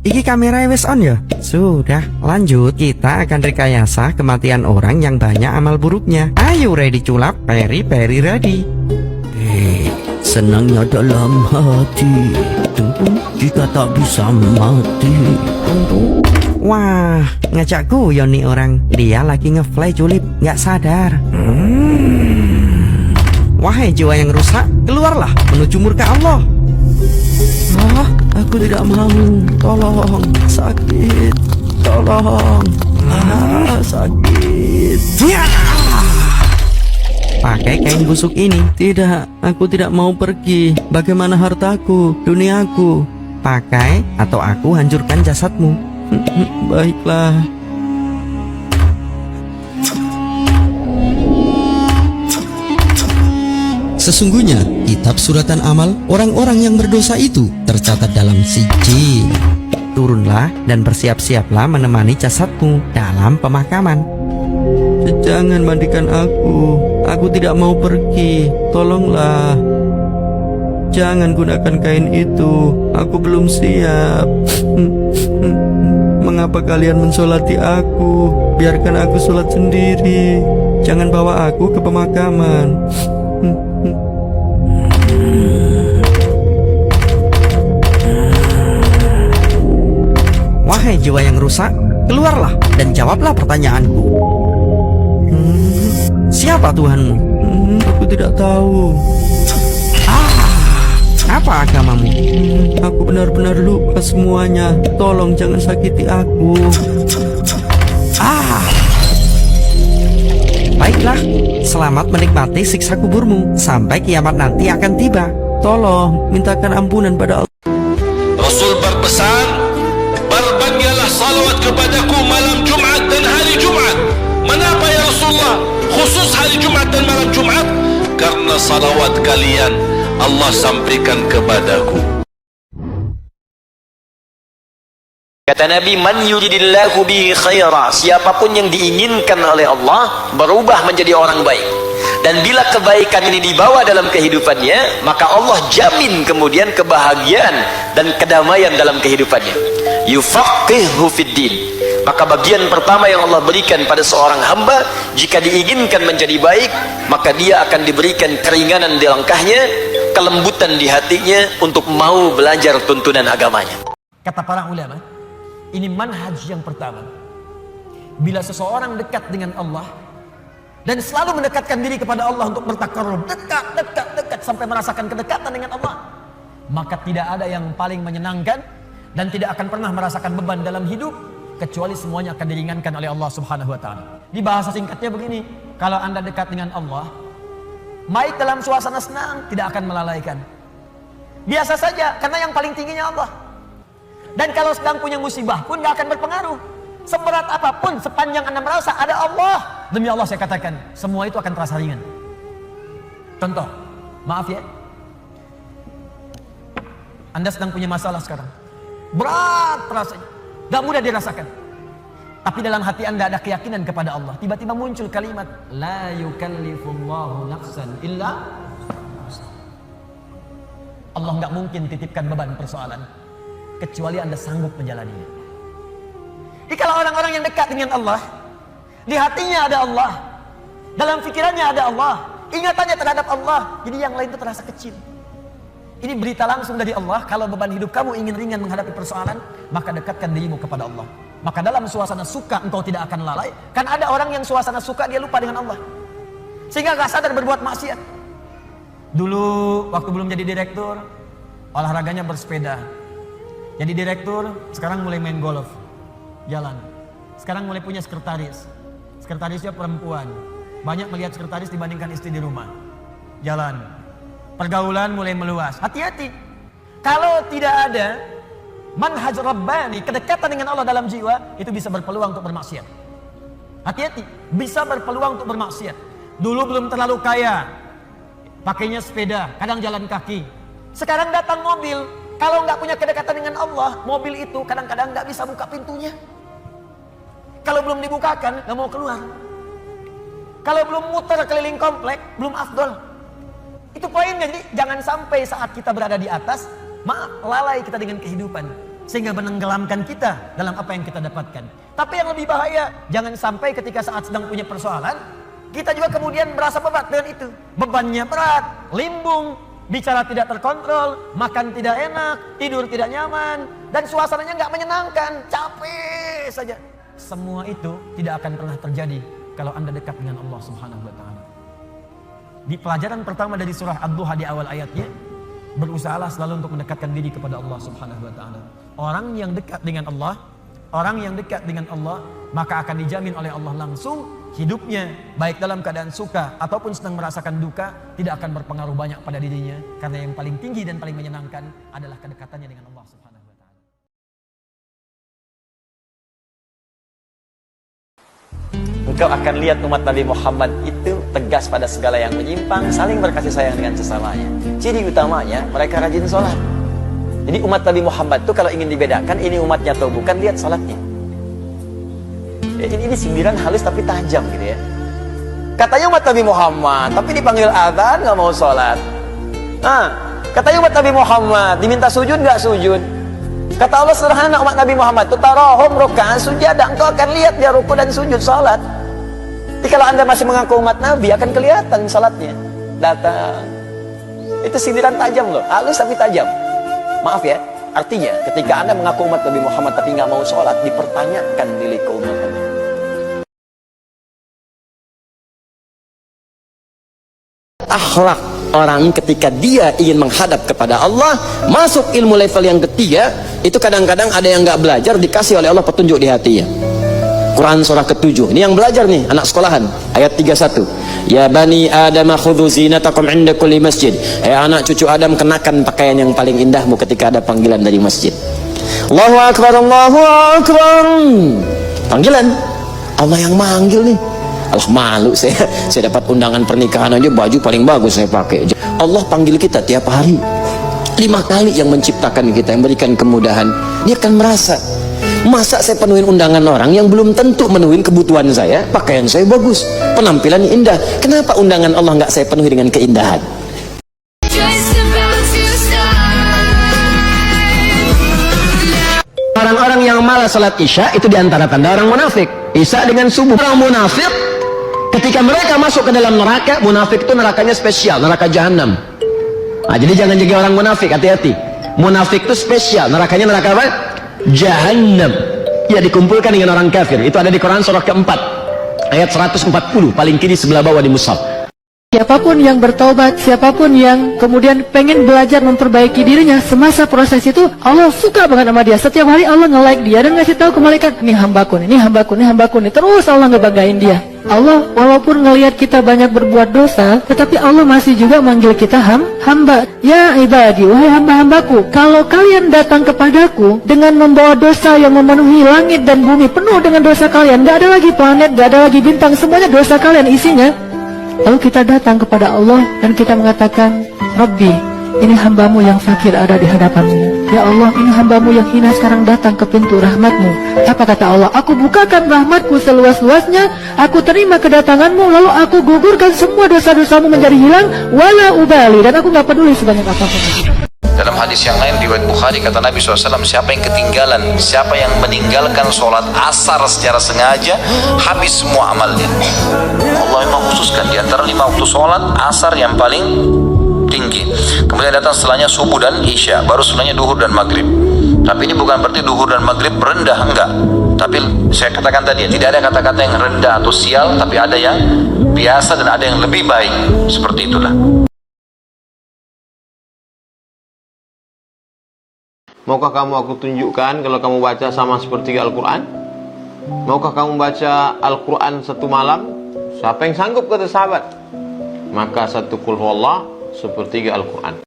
Iki kamera wis on ya? Sudah, lanjut. Kita akan rekayasa kematian orang yang banyak amal buruknya. Ayo ready culap, Peri ready. Senangnya dalam hati, tentu jika tak bisa mati. Wah, ngajakku ya nih orang. Dia lagi ngefly culip, nggak sadar. Wahai jiwa yang rusak, keluarlah menuju murka Allah. Aku tidak mau. Tolong, sakit. Tolong. Sakit. Ya! Pakai kain busuk ini. Tidak, aku tidak mau pergi. Bagaimana hartaku, duniaku? Pakai atau aku hancurkan jasadmu. Baiklah. Sesungguhnya, kitab suratan amal orang-orang yang berdosa itu tercatat dalam sijil. Turunlah dan bersiap-siaplah menemani jasadmu dalam pemakaman. Jangan mandikan aku. Aku tidak mau pergi. Tolonglah. Jangan gunakan kain itu. Aku belum siap. Mengapa kalian mensolati aku? Biarkan aku sholat sendiri. Jangan bawa aku ke pemakaman. Wahai jiwa yang rusak, keluarlah dan jawablah pertanyaanku. Siapa Tuhanmu? Aku tidak tahu. Apa agamamu? Aku benar-benar lupa semuanya. Tolong jangan sakiti aku. Baiklah, selamat menikmati siksa kuburmu. Sampai kiamat nanti akan tiba. Tolong mintakan ampunan pada Allah. Rasul berpesan, berbanyaklah salawat kepadaku malam Jumat dan hari Jumat. Mengapa ya Rasulullah khusus hari Jumat dan malam Jumat? Karena salawat kalian Allah sampaikan kepadaku. Kata Nabi, man yuridillahu bihi khaira, siapapun yang diinginkan oleh Allah berubah menjadi orang baik, dan bila kebaikan ini dibawa dalam kehidupannya, maka Allah jamin kemudian kebahagiaan dan kedamaian dalam kehidupannya. Yufaqihu fiddin. Maka bagian pertama yang Allah berikan pada seorang hamba, jika diinginkan menjadi baik, maka dia akan diberikan keringanan di langkahnya, kelembutan di hatinya untuk mau belajar tuntunan agamanya. Kata para ulama, ini manhaj yang pertama. Bila seseorang dekat dengan Allah dan selalu mendekatkan diri kepada Allah untuk bertakarrub, dekat sampai merasakan kedekatan dengan Allah, maka tidak ada yang paling menyenangkan dan tidak akan pernah merasakan beban dalam hidup kecuali semuanya akan diringankan oleh Allah Subhanahu wa taala. Di bahasa singkatnya begini, kalau Anda dekat dengan Allah, baik dalam suasana senang tidak akan melalaikan. Biasa saja karena yang paling tingginya Allah. Dan kalau sedang punya musibah pun gak akan berpengaruh. Seberat apapun, sepanjang Anda merasa ada Allah, demi Allah saya katakan, semua itu akan terasa ringan. Contoh, maaf ya, Anda sedang punya masalah sekarang, berat rasanya, gak mudah dirasakan. Tapi dalam hati Anda ada keyakinan kepada Allah. Tiba-tiba muncul kalimat, la yukallifullahu nafsan illa. Allah gak mungkin titipkan beban persoalan kecuali Anda sanggup menjalaninya. Jadi kalau orang-orang yang dekat dengan Allah, di hatinya ada Allah, dalam pikirannya ada Allah, ingatannya terhadap Allah, jadi yang lain itu terasa kecil. Ini berita langsung dari Allah. Kalau beban hidup kamu ingin ringan menghadapi persoalan, maka dekatkan dirimu kepada Allah. Maka dalam suasana suka engkau tidak akan lalai. Kan ada orang yang suasana suka dia lupa dengan Allah, sehingga gak sadar berbuat maksiat. Dulu waktu belum jadi direktur, olahraganya bersepeda. Jadi direktur, sekarang mulai main golf, jalan. Sekarang mulai punya sekretaris. Sekretarisnya perempuan. Banyak melihat sekretaris dibandingkan istri di rumah. Jalan. Pergaulan mulai meluas. Hati-hati. Kalau tidak ada manhaj rabbani, kedekatan dengan Allah dalam jiwa, itu bisa berpeluang untuk bermaksiat. Hati-hati, bisa berpeluang untuk bermaksiat. Dulu belum terlalu kaya, pakainya sepeda, kadang jalan kaki. Sekarang datang mobil. Kalau nggak punya kedekatan dengan Allah, mobil itu kadang-kadang nggak bisa buka pintunya. Kalau belum dibukakan, nggak mau keluar. Kalau belum muter keliling komplek, belum afdol. Itu poinnya. Jadi jangan sampai saat kita berada di atas, maaf, lalai kita dengan kehidupan. sehingga menenggelamkan kita dalam apa yang kita dapatkan. Tapi yang lebih bahaya, jangan sampai ketika saat sedang punya persoalan, kita juga kemudian merasa berat dengan itu. Bebannya berat, limbung, bicara tidak terkontrol, makan tidak enak, tidur tidak nyaman, dan suasananya nggak menyenangkan, capek saja. Semua itu tidak akan pernah terjadi kalau Anda dekat dengan Allah Subhanahu wa Ta'ala. Di pelajaran pertama dari surah Ad-Duha di awal ayatnya, berusahalah selalu untuk mendekatkan diri kepada Allah Subhanahu wa Ta'ala. Orang yang dekat dengan Allah, maka akan dijamin oleh Allah langsung hidupnya, baik dalam keadaan suka ataupun sedang merasakan duka, tidak akan berpengaruh banyak pada dirinya, karena yang paling tinggi dan paling menyenangkan adalah kedekatannya dengan Allah Subhanahu wa Ta'ala. Engkau akan lihat umat Nabi Muhammad itu tegas pada segala yang menyimpang, saling berkasih sayang dengan sesamanya. Ciri utamanya, mereka rajin sholat. Jadi umat Nabi Muhammad itu kalau ingin dibedakan, ini umatnya atau bukan, lihat sholatnya. Ini sindiran halus tapi tajam gitu ya. Katanya umat Nabi Muhammad, tapi dipanggil azan nggak mau sholat. Katanya umat Nabi Muhammad, diminta sujud nggak sujud. Kata Allah sederhana, umat Nabi Muhammad itu tarahum ruk'an sujadah, engkau akan lihat dia ruku dan sujud sholat. Jadi kalau Anda masih mengaku umat Nabi, akan kelihatan sholatnya datang. Itu sindiran tajam loh, halus tapi tajam. Maaf ya, artinya ketika Anda mengaku umat Nabi Muhammad tapi nggak mau sholat, dipertanyakan nilai keumatannya. Akhlak orang ketika dia ingin menghadap kepada Allah, masuk ilmu level yang ketiga, itu kadang-kadang ada yang nggak belajar, dikasih oleh Allah petunjuk di hatinya. Quran surah ke-7, ini yang belajar nih, anak sekolahan, ayat 31. Ya bani Adam khudhu zinatakum inda kulli masjid. Anak cucu Adam, kenakan pakaian yang paling indahmu ketika ada panggilan dari masjid. Allahu Akbar, Allahu Akbar. Panggilan, Allah yang manggil nih. Allah, malu saya dapat undangan pernikahan aja baju paling bagus saya pakai. Allah panggil kita tiap hari 5 kali, yang menciptakan kita, yang berikan kemudahan. Dia akan merasa, masa saya penuhin undangan orang yang belum tentu menuhin kebutuhan saya, pakaian saya bagus, penampilan indah, kenapa undangan Allah nggak saya penuhi dengan keindahan? Orang-orang yang malas salat isya itu diantara tanda orang munafik. Isya dengan subuh. Orang munafik ketika mereka masuk ke dalam neraka, munafik itu nerakanya spesial, neraka jahanam. Nah, jadi jangan jadi orang munafik, hati-hati. Munafik itu spesial, nerakanya neraka apa? Jahannam. Ya, dikumpulkan dengan orang kafir. Itu ada di Quran surah keempat ayat 140, paling kiri sebelah bawah di mushaf. Siapapun yang bertaubat, siapapun yang kemudian pengen belajar memperbaiki dirinya, semasa proses itu Allah suka banget sama dia. Setiap hari Allah nge-like dia dan ngasih tahu ke malaikat, ini hambaku nih, ini hambaku nih, hambaku nih. Terus Allah ngebanggain dia. Allah walaupun ngelihat kita banyak berbuat dosa, tetapi Allah masih juga manggil kita hamba. Ya ibadi, wahai hamba-hambaku, kalau kalian datang kepadaku dengan membawa dosa yang memenuhi langit dan bumi, penuh dengan dosa kalian, gak ada lagi planet, gak ada lagi bintang, semuanya dosa kalian isinya. Lalu kita datang kepada Allah dan kita mengatakan, Rabbi, ini hambamu yang fakir ada di hadapanmu. Ya Allah, ini hambamu yang hina sekarang datang ke pintu rahmatmu. Apa kata Allah? Aku bukakan rahmatku seluas-luasnya, aku terima kedatanganmu, lalu aku gugurkan semua dosa-dosamu menjadi hilang, wala ubali, dan aku gak peduli sebanyak apapun. Dalam hadis yang lain riwayat Bukhari, kata Nabi SAW, siapa yang ketinggalan, siapa yang meninggalkan sholat asar secara sengaja, habis semua amalnya. Allah memang khususkan di antara 5 waktu sholat asar yang paling tinggi, kemudian datang setelahnya subuh dan isya, baru setelahnya duhur dan maghrib. Tapi ini bukan berarti duhur dan maghrib rendah, enggak. Tapi saya katakan tadi, tidak ada kata-kata yang rendah atau sial, tapi ada yang biasa dan ada yang lebih baik. Seperti itulah. Maukah kamu aku tunjukkan kalau kamu baca sama seperti Al-Quran? Maukah kamu baca Al-Quran 1 malam? Siapa yang sanggup, kata sahabat? Maka 1 qul huwallah, 1/3 Al-Quran.